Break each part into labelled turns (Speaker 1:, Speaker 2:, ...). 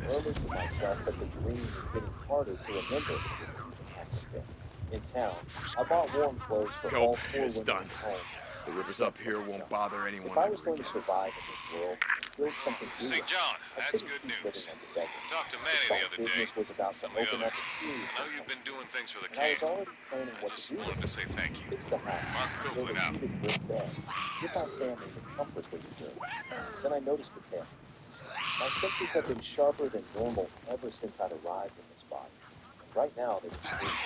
Speaker 1: murmured to myself that the dream was getting harder to remember with each passing day. In town, I bought warm clothes for
Speaker 2: Nope,
Speaker 1: all four
Speaker 2: it's
Speaker 1: women
Speaker 2: done.
Speaker 1: in the home,
Speaker 2: The
Speaker 1: with a
Speaker 2: rivers
Speaker 1: tent
Speaker 2: up
Speaker 1: for
Speaker 2: here won't
Speaker 1: myself.
Speaker 2: bother
Speaker 1: If
Speaker 2: anyone
Speaker 1: I was
Speaker 2: ever
Speaker 1: going to
Speaker 2: again.
Speaker 1: survive in this world and build something
Speaker 3: St.
Speaker 1: real,
Speaker 3: John,
Speaker 1: I
Speaker 3: that's
Speaker 1: couldn't
Speaker 3: good
Speaker 1: keep living
Speaker 3: news.
Speaker 1: like a beggar.
Speaker 3: Talked to
Speaker 1: The
Speaker 3: Manny the
Speaker 1: salt
Speaker 3: other day.
Speaker 1: business was about to
Speaker 3: Some of the
Speaker 1: open up
Speaker 3: others.
Speaker 1: a serious
Speaker 3: I know you've
Speaker 1: income
Speaker 3: been
Speaker 1: stream,
Speaker 3: doing things for the
Speaker 1: and I was
Speaker 3: camp.
Speaker 1: already planning
Speaker 3: I
Speaker 1: what to
Speaker 3: just
Speaker 1: do with
Speaker 3: wanted to
Speaker 1: it.
Speaker 3: say thank you.
Speaker 1: Fix the house,
Speaker 3: Mark
Speaker 1: build a
Speaker 3: Copeland out.
Speaker 1: heated brick bed, give my family the comfort they deserve. Then I noticed the tail. My senses have been sharper than normal ever since I'd arrived in this body, and right now they were screaming.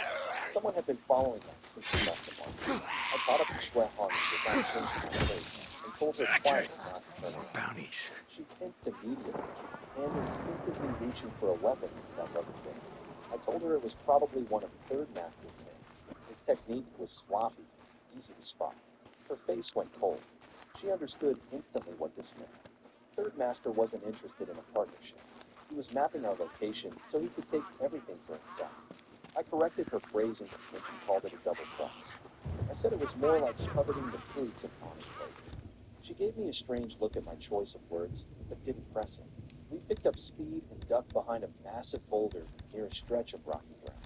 Speaker 1: Someone had been following us since we left the market. I caught up to Schwehani without changing my face and told her
Speaker 2: Okay,
Speaker 1: quietly not to turn
Speaker 2: more
Speaker 1: around.
Speaker 2: bounties.
Speaker 1: She tensed immediately and instinctively reaching for a weapon that wasn't there. I told her it was probably one of Third Master's men. His technique was sloppy and easy to spot. Her face went cold. She understood instantly what this meant. Third Master wasn't interested in a partnership. He was mapping our location so he could take everything for himself. I corrected her phrasing when she called it a double cross. I said it was more like coveting the fruits of honest labor. She gave me a strange look at my choice of words, but didn't press it. We picked up speed and ducked behind a massive boulder near a stretch of rocky ground.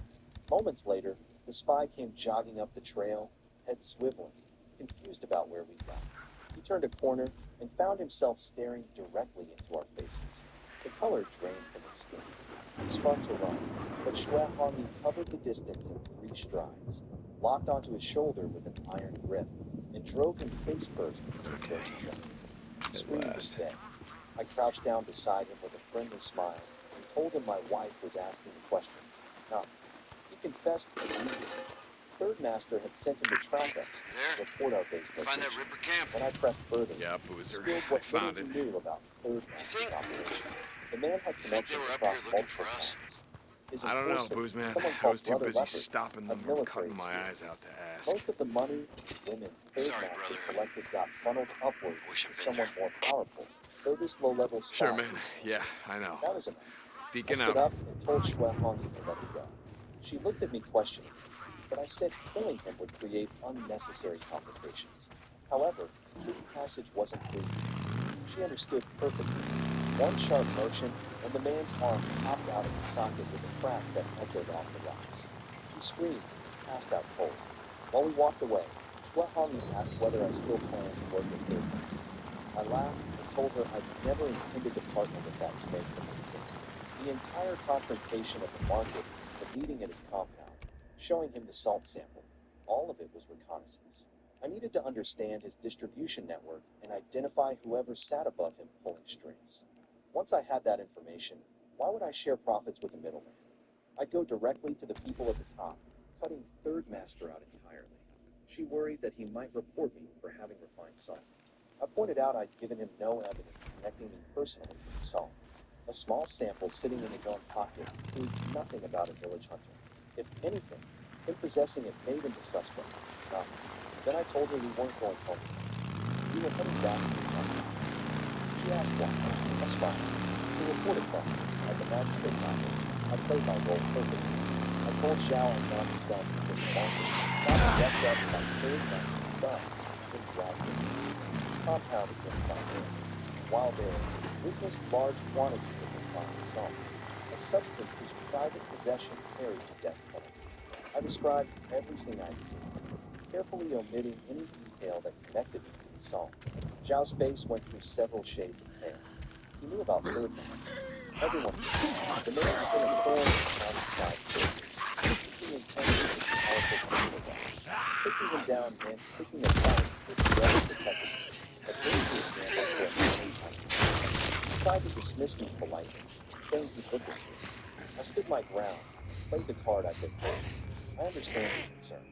Speaker 1: Moments later, the spy came jogging up the trail, head swiveling, confused about where we'd gone. He turned a corner and found himself staring directly into our faces. The color drained from his skin. He sparked to run, but Shue Hongi covered the distance in 3 strides, locked onto his shoulder with an iron grip, and drove him face first into the
Speaker 2: Okay,
Speaker 1: frozen jungle. He
Speaker 2: at
Speaker 1: screamed
Speaker 2: last.
Speaker 1: instead. I crouched down beside him with a friendly smile and told him my wife was asking questions. Nothing. He confessed immediately. Third Master had sent him to track us and
Speaker 3: There?
Speaker 1: report our base
Speaker 3: Find that
Speaker 1: location.
Speaker 3: Ripper camp?
Speaker 1: When I pressed further,
Speaker 2: Yeah,
Speaker 1: he
Speaker 2: Boozer,
Speaker 1: spilled
Speaker 2: I
Speaker 1: what little
Speaker 2: found
Speaker 1: he
Speaker 2: it.
Speaker 1: knew about Third
Speaker 3: You
Speaker 1: Master's
Speaker 3: think?
Speaker 1: operation. The man had
Speaker 3: You think they
Speaker 1: connections
Speaker 3: were up here
Speaker 1: across
Speaker 3: looking for
Speaker 1: multiple
Speaker 3: us?
Speaker 1: towns. His
Speaker 2: I don't know,
Speaker 1: enforcer,
Speaker 2: Boozman.
Speaker 1: someone
Speaker 2: I
Speaker 1: called
Speaker 2: was too
Speaker 1: Brother
Speaker 2: busy
Speaker 1: Leopard,
Speaker 2: stopping
Speaker 1: had
Speaker 2: them from
Speaker 1: military
Speaker 2: cutting my eyes
Speaker 1: experience.
Speaker 2: out to ask.
Speaker 1: Most of the money, women, Third
Speaker 3: Sorry,
Speaker 1: Master
Speaker 3: brother.
Speaker 1: collected got funneled upward
Speaker 3: I wish
Speaker 1: to
Speaker 3: I'd been
Speaker 1: someone
Speaker 3: there.
Speaker 1: more powerful, though this low-level
Speaker 2: Sure,
Speaker 1: spy
Speaker 2: man.
Speaker 1: didn't know.
Speaker 2: Yeah, I know.
Speaker 1: That was enough. I
Speaker 2: Deacon
Speaker 1: stood
Speaker 2: out.
Speaker 1: up and told Shue Hongi to let me go. She looked at me questioningly, but I said killing him would create unnecessary complications. However, his passage wasn't pleasing. She understood perfectly. One sharp motion, and the man's arm popped out of the socket with a crack that echoed off the rocks. He screamed and passed out cold. While we walked away, Shue Hongi asked whether I still planned to work with Third Master. I laughed and told her I'd never intended to partner with that snake from the beginning. The entire confrontation at the market, the meeting at his compound, showing him the salt sample, all of it was reconnaissance. I needed to understand his distribution network and identify whoever sat above him pulling strings. Once I had that information, why would I share profits with a middleman? I'd go directly to the people at the top, cutting Third Master out entirely. She worried that he might report me for having refined salt. I pointed out I'd given him no evidence connecting me personally to the salt. A small sample sitting in his own pocket proved nothing about a village hunter. If anything, him possessing it made him the suspect. Nothing. Then I told her we weren't going home yet. We were heading back to the compound. She asked why. I smiled. To report a crime, as a magistrate office, I played my role perfectly. I told Zhao I found the stuff in the market, found it wrapped up by Third Master's son, then dragged it. Compound again by hand. While there, witnessed large quantities of refined salt, a substance whose private possession carried the death penalty. I described everything I'd seen, carefully omitting any detail that connected me to the salt. Zhao's face went through several shades of pale. He knew about Third Master. Everyone did. The man had been a thorn in the county's side for years, seeking intensely his powerful criminal boss. Taking him down meant picking a fight with whoever protected him, a dangerous gamble for a man of honor. He tried to dismiss me politely, saying he'd look into it. I stood my ground and played the card I'd been dealt. I understand your concern.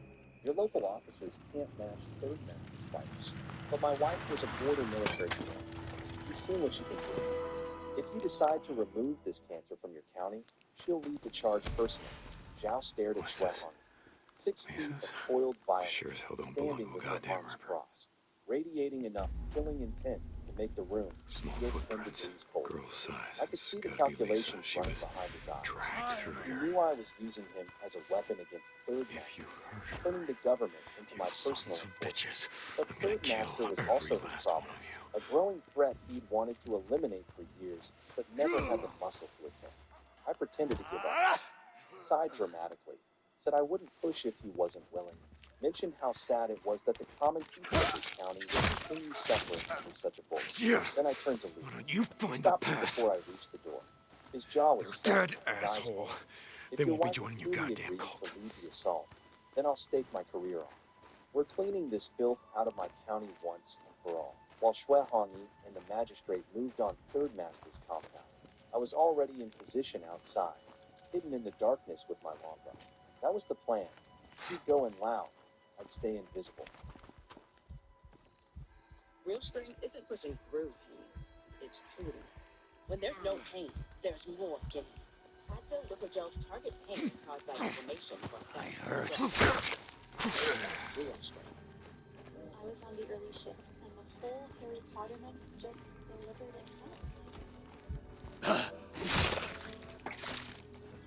Speaker 1: Your local officers can't match Third Master's fighters, but my wife was a border military commander. You've seen what she can do. If you decide to remove this cancer from your county, she'll lead the charge personally. Zhao stared at
Speaker 2: What's this?
Speaker 1: Schwehong. 6 feet of
Speaker 2: Visas?
Speaker 1: coiled
Speaker 2: Sure as
Speaker 1: violence,
Speaker 2: hell don't belong
Speaker 1: standing
Speaker 2: to a
Speaker 1: with her
Speaker 2: goddamn
Speaker 1: arms
Speaker 2: river.
Speaker 1: crossed, radiating enough killing intent to make the room
Speaker 2: Small
Speaker 1: feel 10
Speaker 2: footprints.
Speaker 1: degrees colder.
Speaker 2: Girl's size.
Speaker 1: I could
Speaker 2: It's
Speaker 1: see the
Speaker 2: gotta be Lisa.
Speaker 1: calculations
Speaker 2: She
Speaker 1: running
Speaker 2: was
Speaker 1: behind his eyes.
Speaker 2: dragged through
Speaker 1: He
Speaker 2: here.
Speaker 1: knew I was using him as a weapon against Third
Speaker 2: If you
Speaker 1: Master,
Speaker 2: hurt her,
Speaker 1: turning the government into
Speaker 2: you
Speaker 1: my personal
Speaker 2: sons of
Speaker 1: enforcer.
Speaker 2: bitches,
Speaker 1: But
Speaker 2: I'm gonna
Speaker 1: Third
Speaker 2: kill
Speaker 1: Master was
Speaker 2: every
Speaker 1: also his
Speaker 2: last one
Speaker 1: problem,
Speaker 2: of you.
Speaker 1: a growing threat he'd wanted to eliminate for years, but never had the muscle to attempt. pretended to give up, sighed dramatically, said I wouldn't push if he wasn't willing, mentioned how sad it was that the common people of this county would continue suffering under such a bully.
Speaker 2: Yeah.
Speaker 1: Then I turned to leave.
Speaker 2: Why don't you
Speaker 1: He
Speaker 2: find the
Speaker 1: stopped me
Speaker 2: path?
Speaker 1: before I reached the door. His jaw was
Speaker 2: You're
Speaker 1: set,
Speaker 2: dead,
Speaker 1: his eyes
Speaker 2: asshole.
Speaker 1: fixed. If
Speaker 2: They
Speaker 1: your
Speaker 2: won't be
Speaker 1: wife
Speaker 2: joining your
Speaker 1: truly
Speaker 2: goddamn
Speaker 1: agrees to
Speaker 2: cult.
Speaker 1: leave the assault, then I'll stake my career on it. We're cleaning this filth out of my county once and for all. While Xue Hongyi and the magistrate moved on Third Master's compound, I was already in position outside, hidden in the darkness with my longbow. That was the plan. She'd go in loud, I'd stay invisible.
Speaker 3: Real strength isn't pushing through pain, it's treating it. When there's no pain, there's more gain. Advil Lipogel's target pain caused by inflammation for
Speaker 2: I
Speaker 3: effect.
Speaker 2: heard.
Speaker 3: That's real strength.
Speaker 4: I was on the early shift, and the whole Harry Potterman just delivered itself.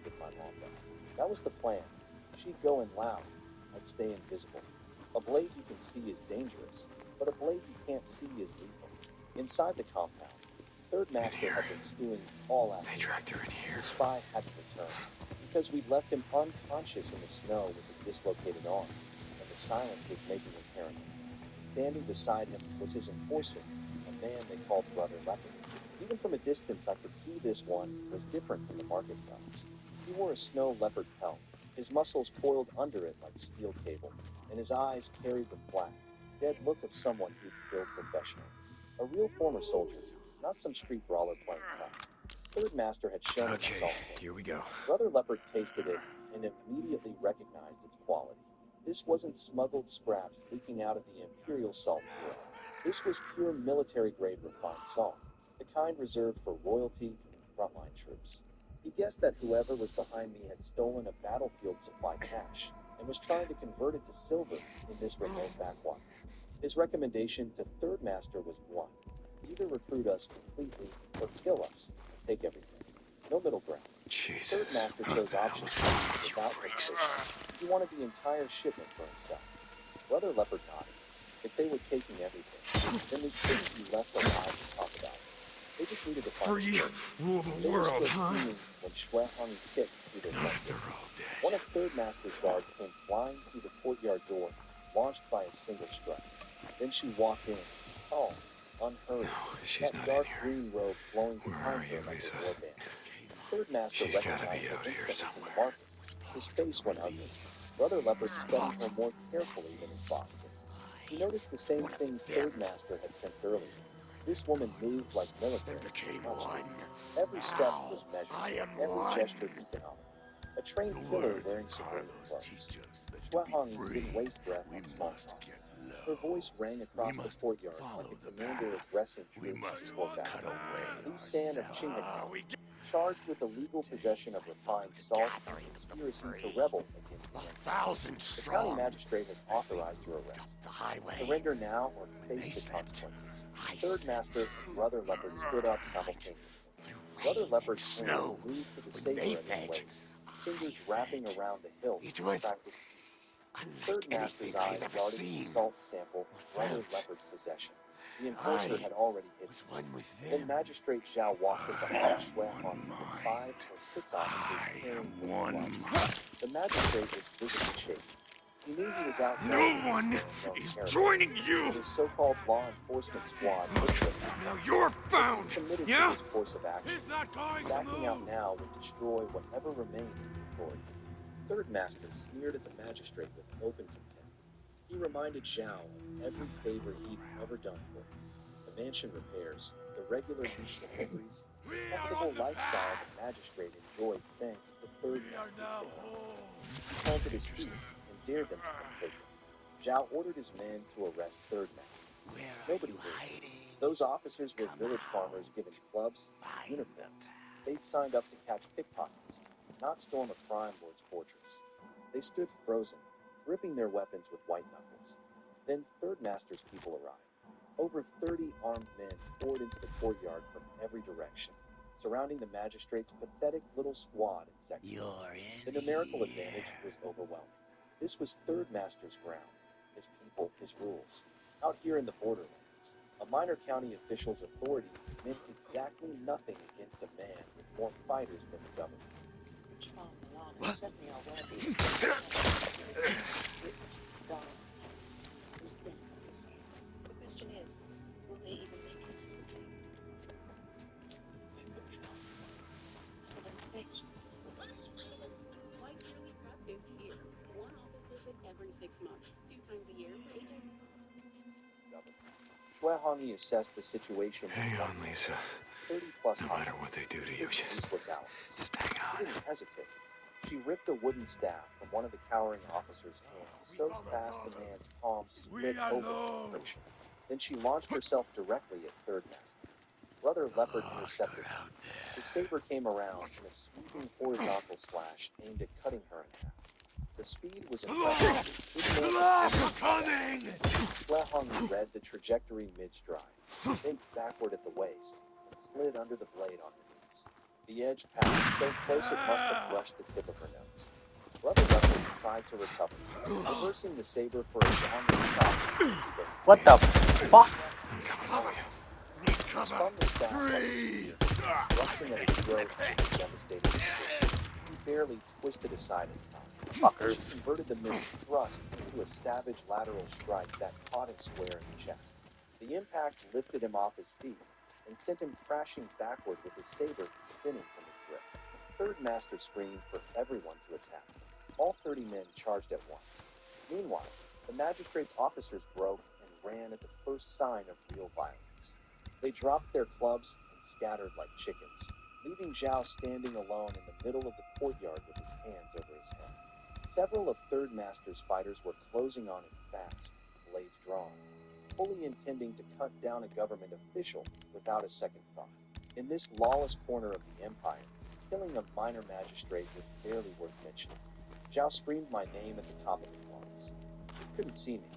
Speaker 1: With my longbow. That was the plan. She'd go in loud, I'd stay invisible. A blade you can see is dangerous, but a blade you can't see is lethal. Inside the compound, Third Master had been stewing all
Speaker 2: They
Speaker 1: afternoon.
Speaker 2: dragged her in here.
Speaker 1: The spy hadn't returned, because we'd left him unconscious in the snow with a dislocated arm, and the silence was making him paranoid. Standing beside him was his enforcer, a man they called Brother Leopard. Even from a distance, I could see this one was different from the market guns. He wore a snow leopard pelt, his muscles coiled under it like steel cable, and his eyes carried the flat, dead look of someone who'd killed professionally. A real former soldier, not some street brawler playing tough. Third Master had shown him
Speaker 2: Okay,
Speaker 1: assault.
Speaker 2: here we go.
Speaker 1: Brother Leopard tasted it and immediately recognized its quality. This wasn't smuggled scraps leaking out of the Imperial Salt Bureau. This was pure military-grade refined salt, the kind reserved for royalty and frontline troops. He guessed that whoever was behind me had stolen a battlefield supply cache and was trying to convert it to silver in this remote backwater. His recommendation to Third Master was blunt. Either recruit us completely or kill us and take everything. No middle ground.
Speaker 2: Jesus.
Speaker 1: Third Master
Speaker 2: What
Speaker 1: chose
Speaker 2: the hell
Speaker 1: option
Speaker 2: is
Speaker 1: two
Speaker 2: wrong with you
Speaker 1: without
Speaker 2: freaks?
Speaker 1: hesitation. He wanted the entire shipment for himself. Brother Leopard nodded. If they were taking everything, then we couldn't be left alive to talk about it. They just needed to find
Speaker 2: Free
Speaker 1: a
Speaker 2: rule the
Speaker 1: They were
Speaker 2: world,
Speaker 1: still
Speaker 2: huh?
Speaker 1: screaming when Xue Hongyi kicked through their
Speaker 2: Not
Speaker 1: front
Speaker 2: if they're
Speaker 1: door.
Speaker 2: all dead.
Speaker 1: One of Third Master's guards came flying through the courtyard door, launched by a single strike. Then she walked in, tall, unhurried,
Speaker 2: No, she's
Speaker 1: that
Speaker 2: not
Speaker 1: dark
Speaker 2: in here.
Speaker 1: green robe flowing
Speaker 2: Where
Speaker 1: behind
Speaker 2: are you,
Speaker 1: her like
Speaker 2: Lisa?
Speaker 1: a warband. Third Master
Speaker 2: She's gotta
Speaker 1: recognized
Speaker 2: be
Speaker 1: her
Speaker 2: out here
Speaker 1: instantly from the
Speaker 2: somewhere.
Speaker 1: market. His face went ugly. Brother Leopard studied her more carefully than his boss did. He noticed the same things Third Master had sensed earlier. This woman moved like military, not street. Every step was measured, every gesture economic. A trained killer wearing civilian clothes. Xue Hongyi didn't waste breath on small talk. Her voice rang across the courtyard like a commander addressing troops before battle. Li San of Qinghai, charged with illegal possession of refined salt and conspiracy to rebel against the Empire. The county magistrate has authorized your arrest. Surrender now or face the consequences. Third Master and Brother Leopard stood up simultaneously. Brother Leopard's hand moved to the saber at his waist, fingers wrapping around the hilt with practiced ease. Third Master's eyes darted the salt sample Brother Leopard's possession. The enforcer had already hidden. Then Magistrate Zhao walked in behind Xue Hongyi with 5 or 6 officers carrying him close. The magistrate was visibly shaken. He knew he was outnumbered
Speaker 2: No
Speaker 1: in
Speaker 2: one
Speaker 1: his known
Speaker 2: is
Speaker 1: territory.
Speaker 2: joining you!
Speaker 1: His so-called law enforcement squad
Speaker 2: Look,
Speaker 1: looked at him.
Speaker 2: now you're found!
Speaker 1: Committed
Speaker 2: Yeah?
Speaker 1: to his course of action.
Speaker 2: He's not going to
Speaker 1: Backing out
Speaker 2: move!
Speaker 1: now would destroy whatever remained of his authority. Third Master sneered at the magistrate with open contempt. He reminded Zhao of every favor he'd ever done for him. The mansion repairs, the regular lease deliveries, the comfortable lifestyle the magistrate enjoyed thanks to Third Master's favor. He planted his feet and dared them to come take him. Zhao ordered his men to arrest Third Master. Nobody moved. Those officers were village farmers given clubs and uniforms. They'd signed up to catch pickpockets, not storm a crime lord's fortress. They stood frozen, gripping their weapons with white knuckles. Then Third Master's people arrived. Over 30 armed men poured into the courtyard from every direction, surrounding the magistrate's pathetic little squad in seconds. The numerical advantage was overwhelming. This was Third Master's ground, his people, his rules. Out here in the borderlands, a minor county official's authority meant exactly nothing against a man with more fighters than the government.
Speaker 3: Tron Milan and Stephanie are worthy. Gone. Nothing of this case. The question is, will they even make it to the thing? We're Tron. Have an invasion.
Speaker 2: Twice Yearly Prep is here. One office visit every 6 months, 2 times a year for agent.
Speaker 1: Xue Hongyi assessed the situation.
Speaker 5: Hang on, Lisa.
Speaker 1: 30-plus
Speaker 5: No matter what they do to you, just
Speaker 1: out.
Speaker 5: hang
Speaker 1: She
Speaker 5: on.
Speaker 1: didn't hesitate. She ripped a wooden staff from one of the cowering officer's hands so fast the man's palms split open with friction. Then she launched herself directly at Third Master. Brother Leopard intercepted her. The saber came around in a sweeping horizontal slash aimed at cutting her in half. The speed was impressive. Xue Hongyi read the trajectory mid-stride, bent backward at the waist, and slid under the blade on her knees. The edge passed so close it must have brushed the tip of her nose. Brother Leopard tried to recover, reversing the saber for a downward shot.
Speaker 6: What the fuck?
Speaker 5: I'm coming for you.
Speaker 1: Spun the staff like a spear, thrusting at his throat with a devastating swing. He barely twisted aside in time.
Speaker 6: Fuckers.
Speaker 1: She converted the missed thrust into a savage lateral strike that caught him square in the chest. The impact lifted him off his feet and sent him crashing backward with his saber spinning from his grip. Third Master screamed for everyone to attack. All 30 men charged at once. Meanwhile, the magistrate's officers broke and ran at the first sign of real violence. They dropped their clubs and scattered like chickens, leaving Zhao standing alone in the middle of the courtyard with his hands over his head. Several of Third Master's fighters were closing on him fast, blades drawn, fully intending to cut down a government official without a second thought. In this lawless corner of the empire, killing a minor magistrate was barely worth mentioning. Zhao screamed my name at the top of his lungs. He couldn't see me.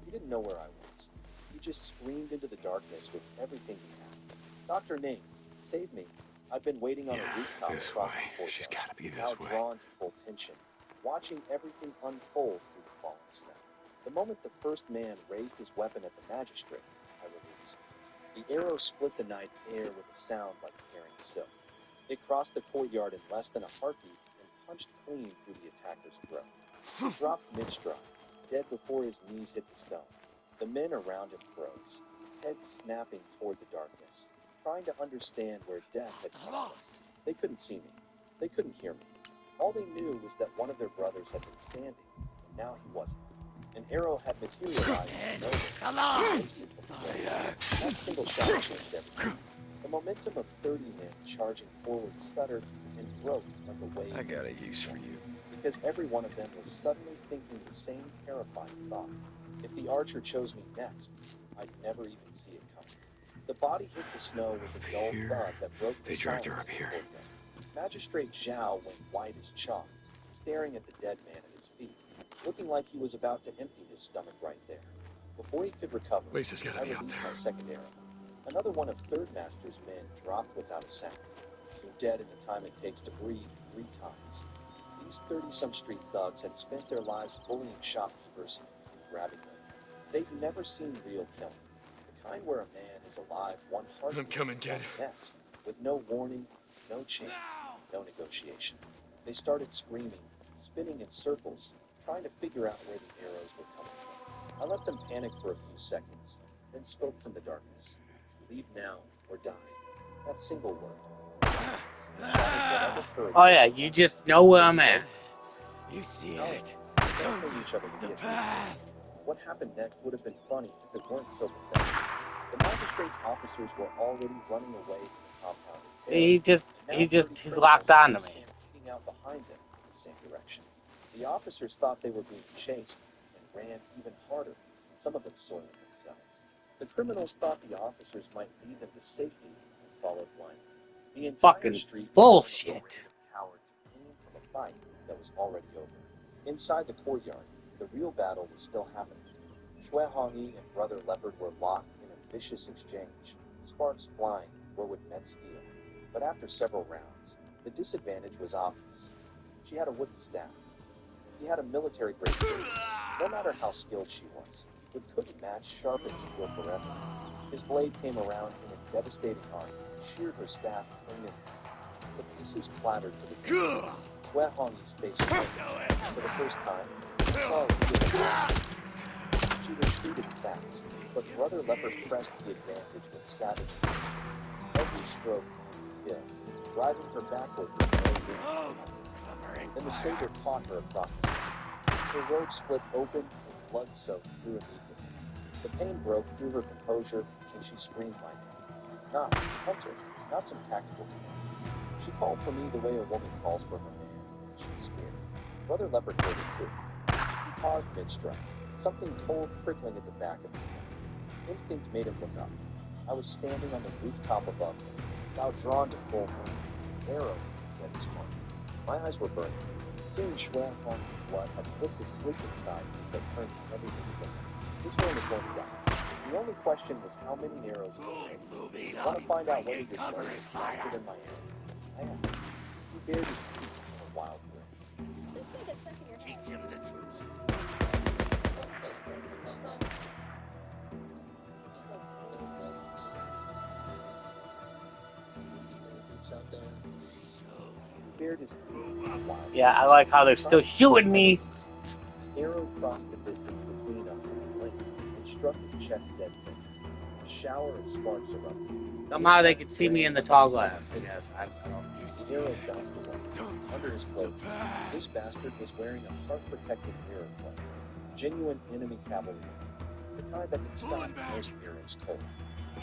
Speaker 1: He didn't know where I was. He just screamed into the darkness with everything he had. Dr. Ning, save me. I've been waiting on a
Speaker 5: Yeah,
Speaker 1: rooftop
Speaker 5: this
Speaker 1: across
Speaker 5: way.
Speaker 1: the courtyard,
Speaker 5: She's gotta be
Speaker 1: now
Speaker 5: this way.
Speaker 1: drawn to full tension, watching everything unfold through the falling snow. The moment the first man raised his weapon at the magistrate, I released. The arrow split the night air with a sound like tearing silk. It crossed the courtyard in less than a heartbeat and punched clean through the attacker's throat. He dropped mid-stride, dead before his knees hit the stone. The men around him froze, heads snapping toward the darkness, trying to understand where death had come from. They couldn't see me. They couldn't hear me. All they knew was that one of their brothers had been standing, and now he wasn't. An arrow had materialized in nowhere. That single shot changed everything. The momentum of 30 men charging forward stuttered and broke like a wave.
Speaker 5: I got a use for you.
Speaker 1: Because every one of them was suddenly thinking the same terrifying thought. If the archer chose me next, I'd never even see it coming. The body hit the snow with a dull
Speaker 5: Here.
Speaker 1: thud that broke the
Speaker 5: They dragged her
Speaker 1: silence
Speaker 5: up here.
Speaker 1: before them. Magistrate Zhao went white as chalk, staring at the dead man at his feet, looking like he was about to empty his stomach right there. Before he could recover,
Speaker 5: Lisa's gotta
Speaker 1: I
Speaker 5: be up
Speaker 1: released
Speaker 5: there.
Speaker 1: my second arrow. Another one of Third Master's men dropped without a sound, too dead in the time it takes to breathe 3 times. These 30-some street thugs had spent their lives bullying shopkeepers and grabbing them. They'd never seen real killing, the kind where a man is alive one heartbeat
Speaker 5: I'm coming, kid.
Speaker 1: next, with no warning, no chance, no negotiation. They started screaming, spinning in circles, trying to figure out where the arrows were coming from. I let them panic for a few seconds, then spoke from the darkness. Leave now or die. That single word.
Speaker 6: Oh yeah, you just know where I'm at.
Speaker 5: You see
Speaker 1: No,
Speaker 5: it?
Speaker 1: don't kill each other to get
Speaker 5: path.
Speaker 1: What happened next would have been funny if it weren't so pathetic. The magistrate's officers were already running away from the compound.
Speaker 6: He's locked on to me.
Speaker 1: Leading out behind them in the same direction. The officers thought they were being chased and ran even harder, some of them soiling themselves. The criminals thought the officers might lead them to safety and followed blindly. The entire
Speaker 6: Fucking
Speaker 1: street was
Speaker 6: bullshit.
Speaker 1: cowards fleeing from a fight that was already over. Inside the courtyard, the real battle was still happening. Xue Hongyi and Brother Leopard were locked in a vicious exchange, sparks flying where would met steel. But after several rounds, the disadvantage was obvious. She had a wooden staff. He had a military-grade sword. No matter how skilled she was, it couldn't match sharpened steel forever. His blade came around in a devastating arc and sheared her staff clean in half. The pieces clattered to the ground, Xue Hong's face changed. For the first time, I saw a real. She retreated fast, but Brother Leopard pressed the advantage with savage fury. Every stroke kill, driving her backward with no room. Then the saber caught her across the back. Her robe split open and blood soaked through immediately. The pain broke through her composure, and she screamed like, "Not Hunter, not some tactical command." She called for me the way a woman calls for her man. She was scared. Brother Leopard heard it too. He paused mid-strike, something cold prickling at the back of his neck. Instinct made him look up. I was standing on the rooftop above him, now drawn to full moon, arrow at his heart. My eyes were burning. Seeing Xue Hong's blood had flipped the switch inside me that turned everything silver. This man was going to die. The only question was how many arrows he would take. I want to find out whether this gun is faster than my arrow. I asked. He bared his teeth in a wild grin.
Speaker 4: This thing gets stuck in your head.
Speaker 5: Teach him the truth.
Speaker 1: Out there. He bared his teeth in a wild grin.
Speaker 6: Yeah, I like how they're still shooting me.
Speaker 1: Arrow crossed the distance between us in a blink and struck his chest dead center. A shower of sparks erupted.
Speaker 6: Somehow they could see me in the tall glass, I guess. I don't know.
Speaker 1: The arrow bounced away. Under his cloak, this bastard was wearing a heart-protected mirror plate. Genuine enemy cavalry. The kind that could stop most arrows cold.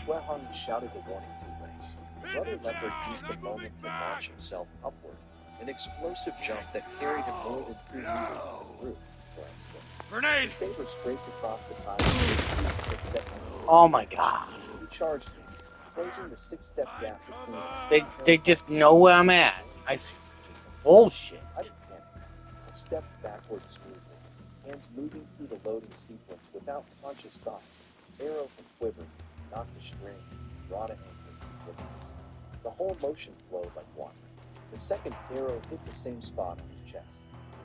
Speaker 1: Xue Hong shouted a warning two ways. Brother Leopard used the moment to launch himself upward. An explosive jump that carried him more than 3 meters off the roof, for instance.
Speaker 5: Grenade!
Speaker 1: The saber scraped across the top of his feet that set him.
Speaker 6: Oh my god.
Speaker 1: He charged me, closing the 6-step gap between us.
Speaker 6: They just know where I'm at. I see. Bullshit.
Speaker 1: I didn't panic. I stepped backward smoothly, hands moving through the loading sequence without conscious thought. Arrow from quiver, knocked the string, draw to anchor, release. The whole motion flowed like water. The second arrow hit the same spot on his chest.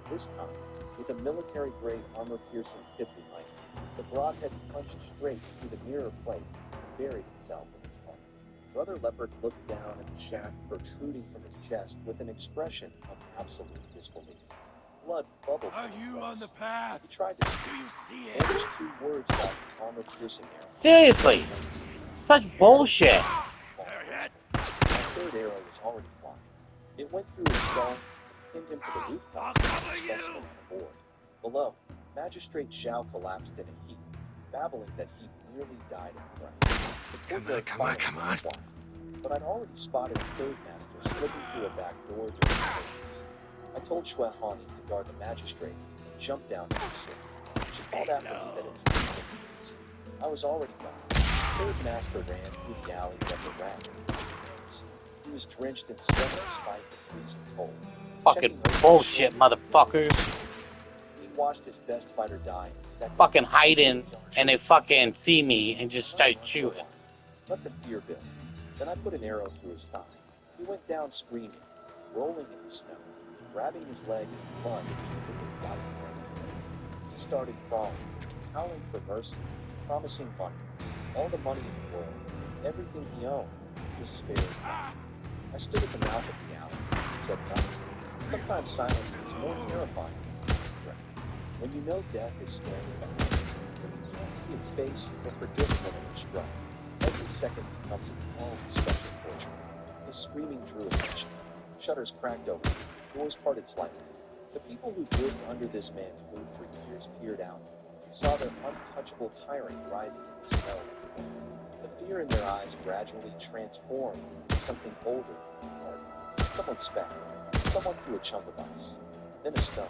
Speaker 1: This time, with a military-grade armor-piercing Kipling knife, the broadhead punched straight through the mirror plate and buried itself in its heart. Brother Leopard looked down at the shaft protruding from his chest with an expression of absolute disbelief. Blood bubbled
Speaker 5: Are
Speaker 1: from his
Speaker 5: you
Speaker 1: lips.
Speaker 5: on the path?
Speaker 1: He tried to
Speaker 5: Do
Speaker 1: speak,
Speaker 5: you see
Speaker 1: and
Speaker 5: it?
Speaker 1: his 2 words got the armor-piercing arrow.
Speaker 6: Seriously. Such bullshit.
Speaker 1: My 3rd arrow was already flying. It went through his skull, pinned him to the rooftop, and specimen on the board. Below, Magistrate Zhao collapsed in a heap, babbling that he nearly died of fright. The courtyard
Speaker 5: Come on.
Speaker 1: fire was flying, but I'd already spotted a 3rd master slipping through a back door during the patience. I told Xue Hong to guard the magistrate and jumped down to the city. She called after me that it was inconvenience. I was already gone. The 3rd master ran through the alley that were wrapped in hands. He was drenched in sweat despite the freezing cold.
Speaker 6: Fucking bullshit, motherfuckers.
Speaker 1: He watched his best fighter die in seconds.
Speaker 6: Fucking hiding, and they fucking see me and just start shooting.
Speaker 1: Let the fear build. Then I put an arrow through his thigh. He went down screaming, rolling in the snow, grabbing his leg as blood hit the white flame. He started crawling, howling for mercy, promising money, all the money in the world, everything he owned, just spared him. I stood at the mouth of the alley and said nothing. Sometimes silence is more terrifying than threat. When you know death is standing behind you, when you can't see its face or predict when it will strike, every second becomes its own special torture. His screaming drew attention. Shutters cracked open, doors parted slightly. The people who lived under this man's roof for years peered out and saw their untouchable tyrant writhing in the snow. The fear in their eyes gradually transformed into something older and harder. Someone spat. Someone threw a chunk of ice. Then a stone.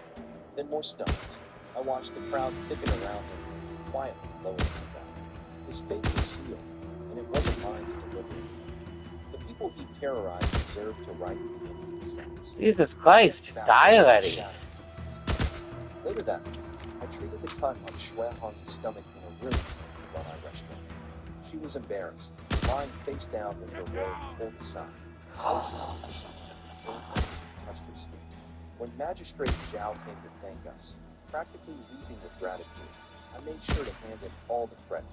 Speaker 1: Then more stones. I watched the crowd thicken around him, quietly lowering him down. His fate was sealed, and it wasn't mine to deliver it. The people he terrorized deserved to write the beginning of the sentence.
Speaker 6: Jesus Christ, just die already.
Speaker 1: Later that night, I treated the cut on Xue Hong's stomach in a really well-I restaurant. She was embarrassed, lying face down with her robe pulled aside. Touched her skin. When Magistrate Zhao came to thank us, practically weeping with gratitude, I made sure to hand him all the credit.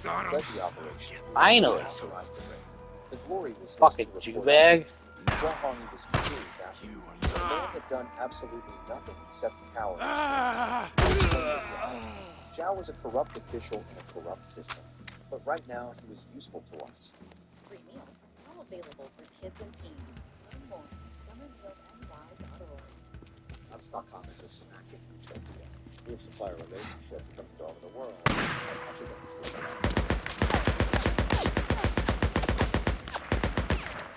Speaker 1: Led the operation.
Speaker 6: Finally.
Speaker 1: Authorized the raid. The glory was his
Speaker 6: Fucking
Speaker 1: to report
Speaker 6: Jew bag.
Speaker 1: on. Hua Hongyi was furious after
Speaker 5: You
Speaker 1: the
Speaker 5: are
Speaker 1: man had done absolutely nothing except cower. Zhao was a corrupt official in a corrupt system, but right now he was useful to us.
Speaker 3: Free meals, now available for kids and teens. Learn more at summerfieldny.org.
Speaker 1: I'm Stockholm as a snacking utopia. We have supplier relationships from all over the world. I should get this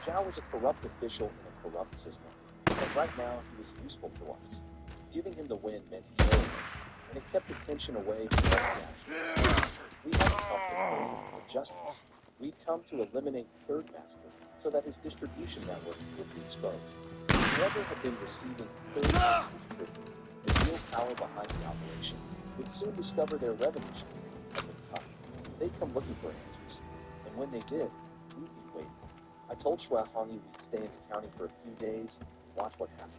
Speaker 1: Zhao was a corrupt official in a corrupt system, but right now he was useful to us. Giving him the win meant heroes, and it kept attention away from the action. We hadn't come to claim for justice. We'd come to eliminate Third Master so that his distribution network would be exposed. Whoever had been receiving Third Master's tribute, the real power behind the operation, would soon discover their revenue stream had been cut. They'd come looking for answers, and when they did, we'd be waiting. I told Hua Hongyi we'd stay in the county for a few days and watch what happened.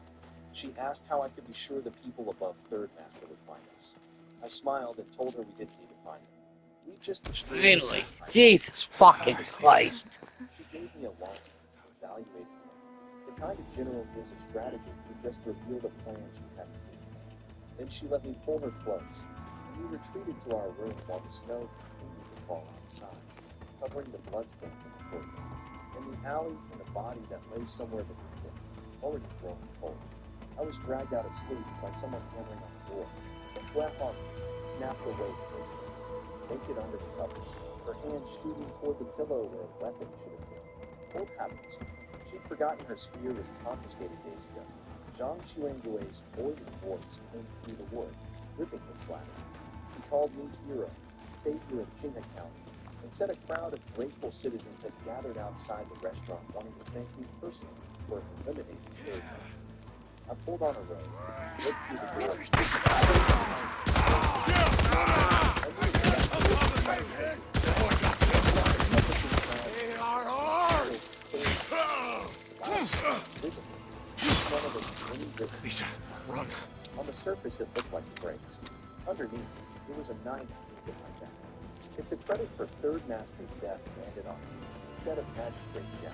Speaker 1: She asked how I could be sure the people above Third Master would find us. I smiled and told her we didn't need to find them. We just destroyed
Speaker 6: Finally.
Speaker 1: the
Speaker 6: Jesus fucking Christ.
Speaker 1: She gave me a long, evaluating look. The kind of general gives a strategist who just revealed a plan she hadn't seen. Then she let me pull her close, and we retreated to our room while the snow continued to fall outside, covering the bloodstains in the corridor. In the alley, in a body that lay somewhere beneath it, already growing cold. I was dragged out of sleep by someone hammering on the door. But Hua Hongyi snapped awake instantly, naked under the covers, her hand shooting toward the pillow where a weapon should have been. Old habits. She'd forgotten her spear was confiscated days ago. Zhang Xuangui's boiling voice came through the wood, ripping the flatter. He called me hero, savior of Qinghe County, and said a crowd of grateful citizens had gathered outside the restaurant wanting to thank me personally for eliminating Third Master. I pulled on a robe, looked through the door.
Speaker 5: They are ours! Lisa, run.
Speaker 1: On the surface, it looked like brakes. Underneath, there was a knife in my back. If the credit for Third Master's death landed on me instead of Magistrate Zhao,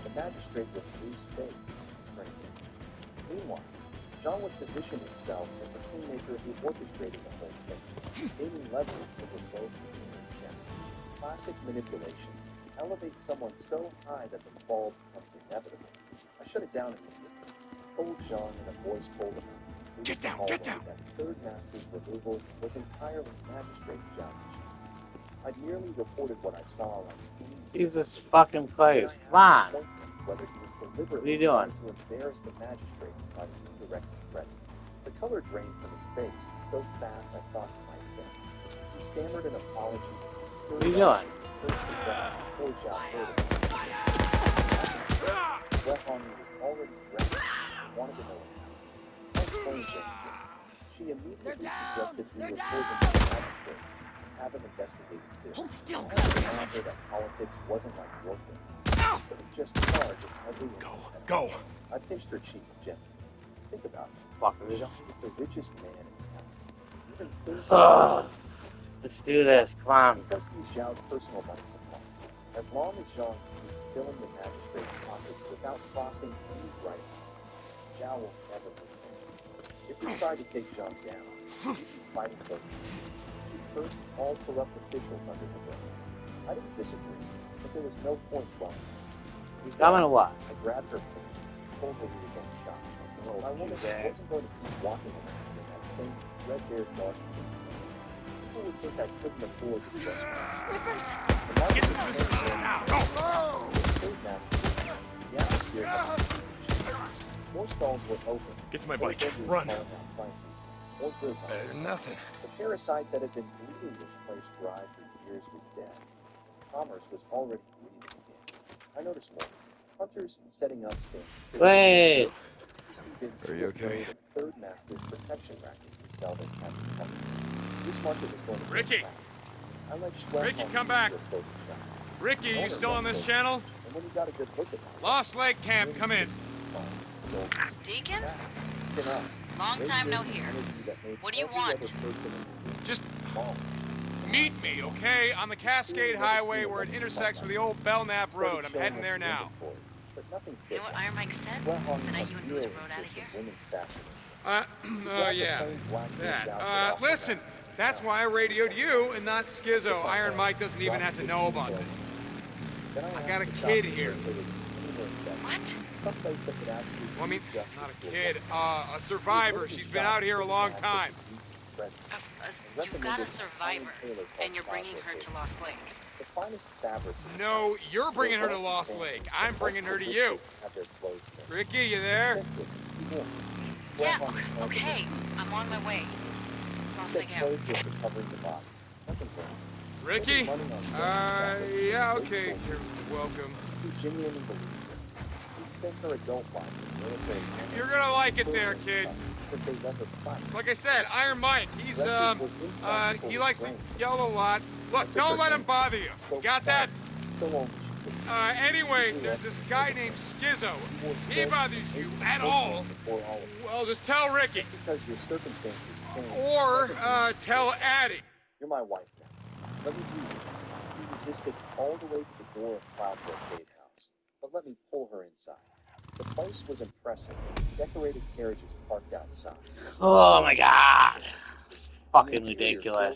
Speaker 1: the magistrate would lose face. Meanwhile, Zhang would position himself as the kingmaker who orchestrated the whole thing, gaining leverage over both Qing and Zhao. Classic manipulation. Elevate someone so high that the fall becomes inevitable. I shut it down immediately. Told Zhang in a voice cold enough.
Speaker 5: Get down, get down.
Speaker 1: That Third Master's removal was entirely Magistrate Zhao's. I merely reported what I saw on
Speaker 6: Jesus fucking Christ. Come on.
Speaker 1: Whether he was deliberately
Speaker 6: What are you doing?
Speaker 1: trying to embarrass the magistrate by indirect threat. The color drained from his face so fast I thought he might faint. He stammered an apology.
Speaker 6: What are you doing?
Speaker 1: Hua Hongyi was already dressed and wanted to know what happened. I explained things. She immediately suggested we report him to the magistrate and have him investigated too.
Speaker 3: Hold still,
Speaker 1: I reminded her that politics wasn't like warfare. But it just charged with every
Speaker 5: Go.
Speaker 1: I pinched her cheek gently. Think about it.
Speaker 6: Fuckers.
Speaker 1: Zhang is the richest man in town. Even
Speaker 6: Ugh. Let's do this. Come on.
Speaker 1: because he's Zhao's personal money supply. As long as Zhang keeps filling the magistrate's pockets without crossing any right lines, Zhao will never return. If we try to take Zhang down, we'd be fighting both. Keep first all corrupt officials under the burn. I didn't disagree, but there was no point dwelling.
Speaker 6: Coming or what?
Speaker 1: I grabbed her hand, told her we were going shop. I wanted wasn't going to keep walking around in that same red-haired Washington. People would think I couldn't afford to dress
Speaker 3: Rippers!
Speaker 5: Get to the business now. Go.
Speaker 1: The atmosphere had more stalls were open.
Speaker 5: Get to my
Speaker 1: More
Speaker 5: bike.
Speaker 1: vendors
Speaker 5: Run.
Speaker 1: calling out prices. More goods on
Speaker 5: Better
Speaker 1: sale.
Speaker 5: than nothing.
Speaker 1: The parasite that had been bleeding this place dry for years was dead. Commerce was already breathing again. I noticed more. Hunters setting up stands.
Speaker 6: Wait.
Speaker 5: Are you okay?
Speaker 1: Third Master's protection racket to sell their captive companies. This market was going to be
Speaker 7: Ricky!
Speaker 1: fast. I let Schweb
Speaker 7: Ricky,
Speaker 1: help
Speaker 7: come
Speaker 1: me
Speaker 7: back.
Speaker 1: to a clothing shop.
Speaker 7: Ricky, you still on this channel?
Speaker 1: And when he got a good look at me,
Speaker 7: Lost Lake Camp, come in.
Speaker 8: Deacon?
Speaker 1: Chin up.
Speaker 8: Long time no
Speaker 1: Radiating
Speaker 8: hear.
Speaker 1: energy that made
Speaker 8: What do you
Speaker 1: every
Speaker 8: want?
Speaker 1: other person in the room
Speaker 7: Just
Speaker 1: small.
Speaker 7: meet me, okay? On the Cascade Highway where it intersects with the old Belknap Road. I'm heading there now.
Speaker 1: But Nothing
Speaker 8: You know what Iron Mike said
Speaker 1: Brett hung
Speaker 8: the night
Speaker 1: a
Speaker 8: you and Boozer
Speaker 1: zero
Speaker 8: rode out of
Speaker 1: interest
Speaker 8: here?
Speaker 1: in women's fashion.
Speaker 7: Oh yeah. That. Listen, that's why I radioed you and not Skizzo. Iron Mike doesn't even have to know about this. I got a kid here.
Speaker 8: What?
Speaker 7: Well, I mean, not a kid, a survivor. She's been out here a long time.
Speaker 8: You've got a survivor, and you're bringing her to Lost Lake.
Speaker 1: The finest fabrics.
Speaker 7: No, you're bringing her to Lost Lake. I'm bringing her to you. Ricky, you there?
Speaker 8: Yeah, okay. I'm on my way. Lost Lake out.
Speaker 7: Ricky? Yeah, okay. You're welcome. You're gonna like it there, kid. It's like I said, Iron Mike, he likes to yell a lot. Look, don't let him bother you. You got that? Anyway, there's this guy named Skizzo. If he bothers you at all, well, just tell Ricky. Or, tell Addie.
Speaker 1: You're my wife now. Let me do this. He resisted all the way to the door of Cloud Arcade House, but let me pull her inside. The place was impressive. Decorated carriages parked outside.
Speaker 6: Oh my god. Fucking ridiculous.